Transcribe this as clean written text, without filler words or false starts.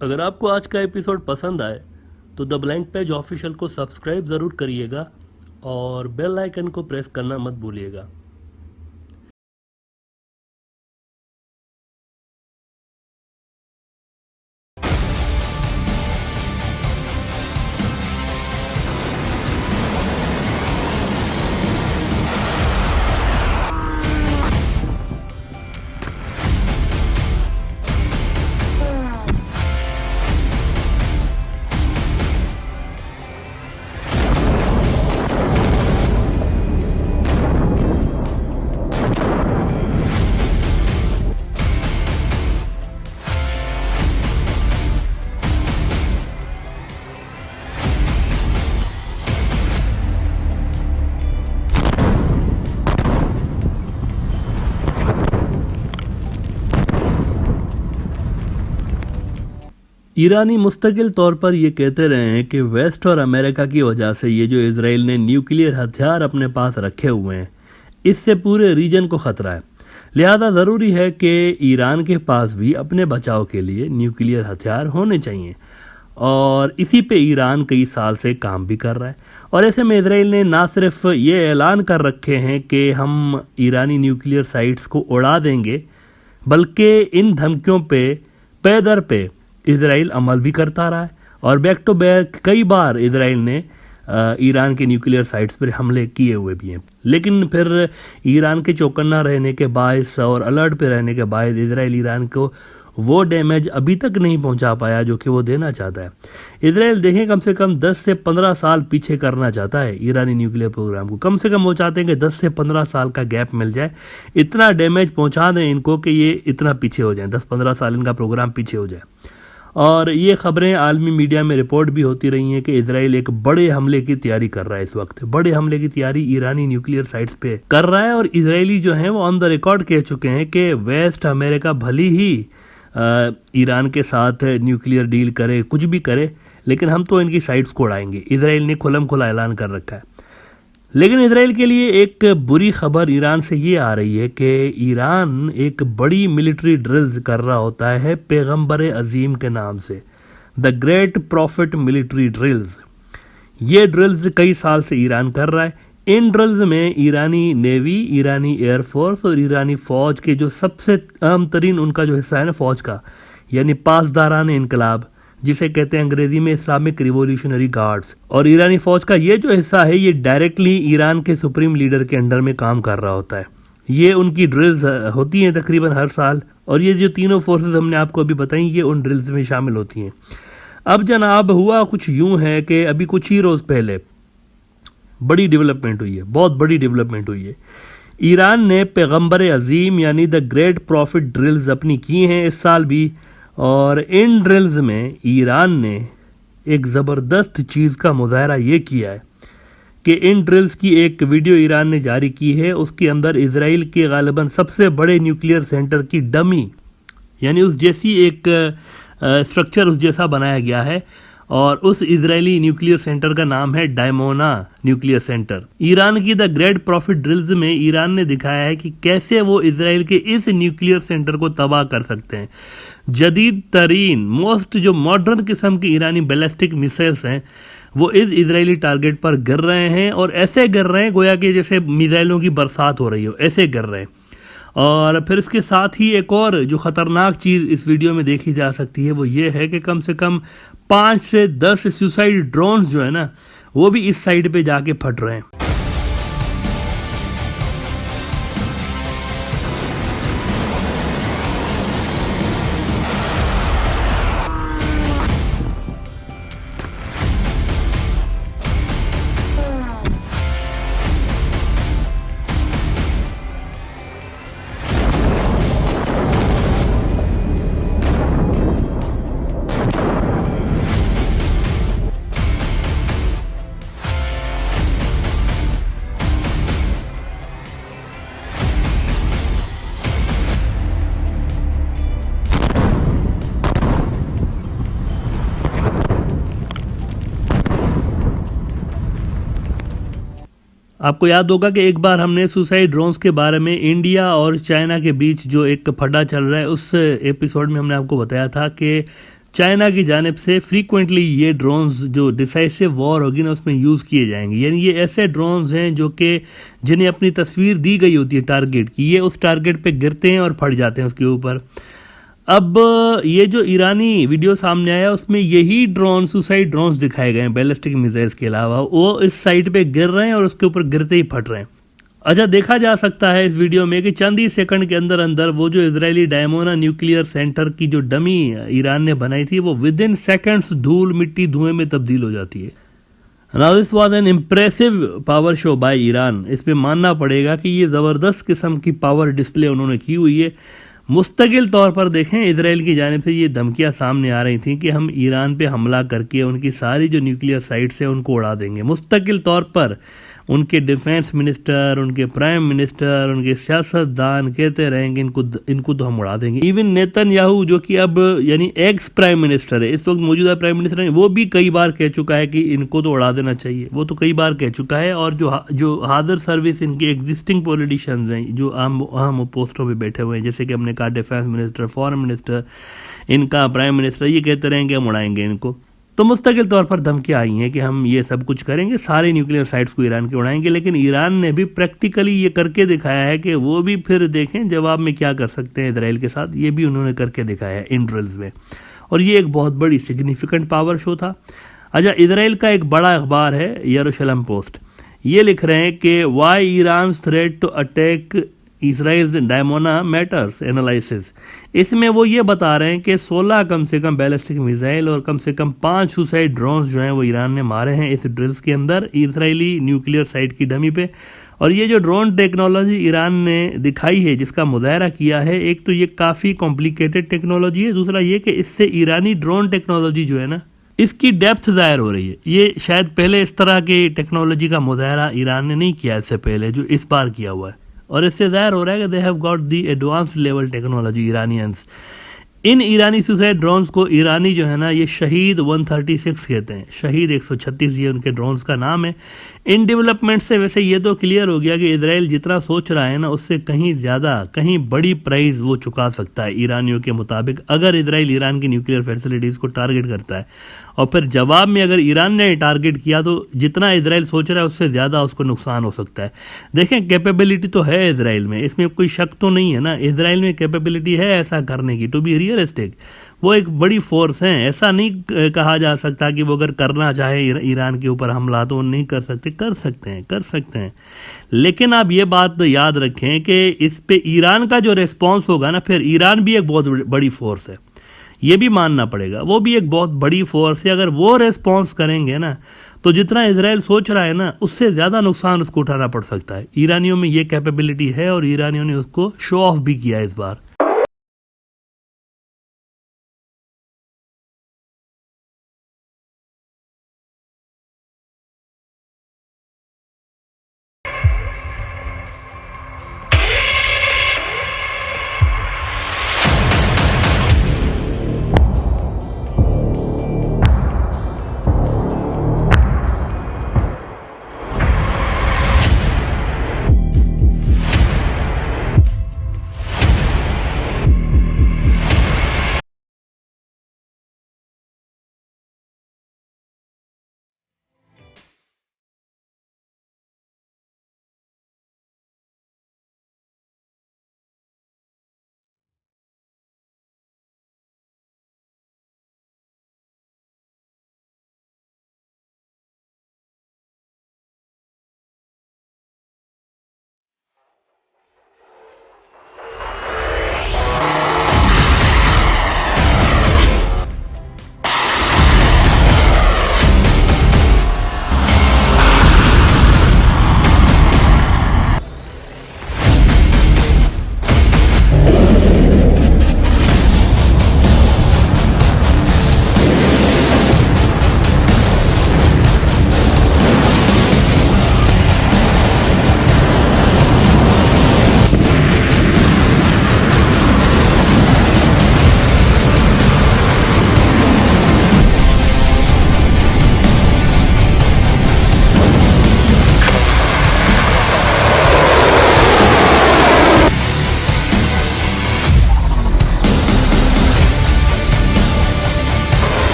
अगर आपको आज का एपिसोड पसंद आए तो द ब्लैंक पेज ऑफिशियल को सब्सक्राइब ज़रूर करिएगा और बेल आइकन को प्रेस करना मत भूलिएगा। ईरानी मुस्तकिल तौर पर ये कहते रहे हैं कि वेस्ट और अमेरिका की वजह से ये जो इसराइल ने न्यूक्लियर हथियार अपने पास रखे हुए हैं, इससे पूरे रीजन को ख़तरा है। लिहाजा ज़रूरी है कि ईरान के पास भी अपने बचाव के लिए न्यूक्लियर हथियार होने चाहिए और इसी पे ईरान कई साल से काम भी कर रहा है। और ऐसे में इसराइल ने ना सिर्फ ये ऐलान कर रखे हैं कि हम ईरानी न्यूक्लियर साइट्स को उड़ा देंगे, बल्कि इन धमकियों पे दर पे इसराइल अमल भी करता रहा है और बैक टू बैक कई बार इसराइल ने ईरान के न्यूक्लियर साइट्स पर हमले किए हुए भी हैं। लेकिन फिर ईरान के चौकन्ना रहने के बायस और अलर्ट पे रहने के बायस इसराइल ईरान को वो डैमेज अभी तक नहीं पहुंचा पाया जो कि वो देना चाहता है। इसराइल देखें कम से कम 10 से 15 साल पीछे करना चाहता है ईरानी न्यूक्लियर प्रोग्राम को। कम से कम वो चाहते हैं कि 10 से 15 साल का गैप मिल जाए, इतना डैमेज पहुंचा दें इनको कि ये इतना पीछे हो जाए, 10-15 साल इनका प्रोग्राम पीछे हो जाए। और ये खबरें आलमी मीडिया में रिपोर्ट भी होती रही हैं कि इसराइल एक बड़े हमले की तैयारी कर रहा है। इस वक्त बड़े हमले की तैयारी ईरानी न्यूक्लियर साइट्स पे कर रहा है और इजरायली जो हैं वो ऑन द रिकॉर्ड कह चुके हैं कि वेस्ट अमेरिका भली ही ईरान के साथ न्यूक्लियर डील करे, कुछ भी करे, लेकिन हम तो इनकी साइट्स को उड़ाएंगे। इजराइल ने खुलम खुला ऐलान कर रखा है। लेकिन इसराइल के लिए एक बुरी खबर ईरान से ये आ रही है कि ईरान एक बड़ी मिलिट्री ड्रिल्स कर रहा होता है पैगंबर अजीम के नाम से, the great profit military drills. ये ड्रिल्स कई साल से ईरान कर रहा है। इन ड्रिल्स में ईरानी नेवी, ईरानी एयरफोर्स और ईरानी फ़ौज के जो सबसे अहम तरीन उनका जो हिस्सा है ना फ़ौज का, यानी पासदारान इनकलाब जिसे कहते हैं अंग्रेजी में इस्लामिक रिवॉल्यूशनरी गार्ड्स, और ईरानी फौज का ये जो हिस्सा है ये डायरेक्टली ईरान के सुप्रीम लीडर के अंडर में काम कर रहा होता है। ये उनकी ड्रिल्स होती हैं तकरीबन हर साल, और ये जो तीनों फोर्सेस हमने आपको अभी बताई ये उन ड्रिल्स में शामिल होती हैं। अब जनाब हुआ कुछ यूं है कि अभी कुछ ही रोज़ पहले बड़ी डेवलपमेंट हुई है, बहुत बड़ी डेवलपमेंट हुई है। ईरान ने पैगंबर अजीम यानी द ग्रेट प्रॉफिट ड्रिल्स अपनी की हैं इस साल भी, और इन ड्रिल्स में ईरान ने एक ज़बरदस्त चीज़ का मुजाहरा ये किया है कि इन ड्रिल्स की एक वीडियो ईरान ने जारी की है। उसके अंदर इसराइल के गालिबन सबसे बड़े न्यूक्लियर सेंटर की डमी, यानी उस जैसी एक स्ट्रक्चर उस जैसा बनाया गया है, और उस इजरायली न्यूक्लियर सेंटर का नाम है डायमोना न्यूक्लियर सेंटर। ईरान की द ग्रेट प्रॉफिट ड्रिल्स में ईरान ने दिखाया है कि कैसे वो इजराइल के इस न्यूक्लियर सेंटर को तबाह कर सकते हैं। जदीद तरीन मोस्ट जो मॉडर्न किस्म की ईरानी बैलिस्टिक मिसाइल्स हैं वो इस इजरायली टारगेट पर गिर रहे हैं, और ऐसे गिर रहे हैं गोया कि जैसे मिसाइलों की बरसात हो रही हो, ऐसे गिर रहे हैं। और फिर इसके साथ ही एक और जो ख़तरनाक चीज़ इस वीडियो में देखी जा सकती है वो ये है कि कम से कम 5 से 10 सुसाइड ड्रोन्स जो है ना वो भी इस साइड पे जाके फट रहे हैं। आपको याद होगा कि एक बार हमने सुसाइड ड्रोन्स के बारे में इंडिया और चाइना के बीच जो एक फटा चल रहा है उस एपिसोड में हमने आपको बताया था कि चाइना की जानिब से फ्रीक्वेंटली ये ड्रोन्स जो डिसाइसिव वॉर होगी ना उसमें यूज़ किए जाएंगे। यानी ये ऐसे ड्रोन्स हैं जो कि जिन्हें अपनी तस्वीर दी गई होती है टारगेट की, ये उस टारगेट पे गिरते हैं और फट जाते हैं उसके ऊपर। अब ये जो ईरानी वीडियो सामने आया उसमें यही ड्रोन सुसाइड ड्रोन्स दिखाए गए हैं बैलिस्टिक मिसाइल्स के अलावा, वो इस साइट पे गिर रहे हैं और उसके ऊपर गिरते ही फट रहे हैं। अच्छा, देखा जा सकता है इस वीडियो में कि चंद ही सेकंड के अंदर अंदर वो जो इजरायली डायमोना न्यूक्लियर सेंटर की जो डमी ईरान ने बनाई थी वो विद इन सेकेंड्स धूल मिट्टी धुएं में तब्दील हो जाती है। Now this was an impressive power show by Iran. इस पे मानना पड़ेगा कि ये ज़बरदस्त किस्म की पावर डिस्प्ले उन्होंने की हुई है। मुस्तकिल तौर पर देखें, इजराइल की जानिब से ये धमकियां सामने आ रही थी कि हम ईरान पे हमला करके उनकी सारी जो न्यूक्लियर साइट्स हैं उनको उड़ा देंगे। मुस्तकिल तौर पर उनके डिफेंस मिनिस्टर, उनके प्राइम मिनिस्टर, उनके सियासतदान कहते रहेंगे इनको तो हम उड़ा देंगे। इवन नेतन्याहू जो कि अब यानी एक्स प्राइम मिनिस्टर है, इस वक्त मौजूदा प्राइम मिनिस्टर है, वो भी कई बार कह चुका है कि इनको तो उड़ा देना चाहिए। वो तो कई बार कह चुका है। और जो हाजिर सर्विस इनके एग्जिस्टिंग पॉलिटिशियंस हैं जो अहम पोस्टों पर बैठे हुए हैं, जैसे कि हमने कहा डिफेंस मिनिस्टर, फॉरेन मिनिस्टर, इनका प्राइम मिनिस्टर, ये कहते रहेंगे हम उड़ाएंगे इनको। तो मुस्तकिल तौर पर धमकियां आई हैं कि हम ये सब कुछ करेंगे, सारे न्यूक्लियर साइट्स को ईरान के उड़ाएंगे। लेकिन ईरान ने भी प्रैक्टिकली ये करके दिखाया है कि वो भी फिर देखें जवाब में क्या कर सकते हैं इजराइल के साथ। ये भी उन्होंने करके दिखाया है इन ड्रिल्स में, और ये एक बहुत बड़ी सिग्निफिकेंट पावर शो था। अच्छा, इजराइल का एक बड़ा अखबार है यरूशलेम पोस्ट, ये लिख रहे हैं कि why Iran threat to attack Israel's Dimona matters analysis. इसमें वो ये बता रहे हैं कि 16 कम से कम बैलिस्टिक मिसाइल और कम से कम 5 सुसाइड ड्रोन्स जो हैं वो ईरान ने मारे हैं इस ड्रिल्स के अंदर इसराइली न्यूक्लियर साइट की डमी पे। और ये जो ड्रोन टेक्नोलॉजी ईरान ने दिखाई है, जिसका मुजाहरा किया है, एक तो ये काफ़ी कॉम्प्लिकेटेड टेक्नोलॉजी है, दूसरा ये कि इससे ईरानी ड्रोन टेक्नोलॉजी जो है ना इसकी डेप्थ ज़ाहिर हो रही है। ये शायद पहले इस तरह की टेक्नोलॉजी का मुजाहरा ईरान ने नहीं किया इससे पहले, जो इस बार किया हुआ है। और इससे ज़ाहिर हो रहा है कि they have got the advanced level technology Iranians. In Irani suicide drones को ईरानी जो है ना ये शहीद 136 कहते हैं, शहीद 136 ये उनके ड्रोन्स का नाम है। इन डेवलपमेंट से वैसे ये तो क्लियर हो गया कि इजराइल जितना सोच रहा है ना उससे कहीं ज़्यादा, कहीं बड़ी प्राइस वो चुका सकता है ईरानियों के मुताबिक, अगर इजराइल ईरान की न्यूक्लियर फैसिलिटीज़ को टारगेट करता है। और फिर जवाब में अगर ईरान ने टारगेट किया तो जितना इजराइल सोच रहा है उससे ज़्यादा उसको नुकसान हो सकता है। देखें, कैपेबिलिटी तो है इजराइल में, इसमें कोई शक तो नहीं है ना, इजराइल में कैपेबिलिटी है ऐसा करने की, टू बी रियलिस्टिक। वो एक बड़ी फोर्स है, ऐसा नहीं कहा जा सकता कि वो अगर करना चाहे ईरान के ऊपर हमला तो वो नहीं कर सकते, कर सकते हैं। लेकिन आप ये बात याद रखें कि इस पे ईरान का जो रिस्पॉन्स होगा ना, फिर ईरान भी एक बहुत बड़ी फोर्स है, ये भी मानना पड़ेगा, वो भी एक बहुत बड़ी फोर्स है। अगर वो रिस्पॉन्स करेंगे ना तो जितना इजराइल सोच रहा है ना उससे ज़्यादा नुकसान उसको उठाना पड़ सकता है। ईरानियों में ये कैपेबिलिटी है और ईरानियों ने उसको शो ऑफ भी किया इस बार।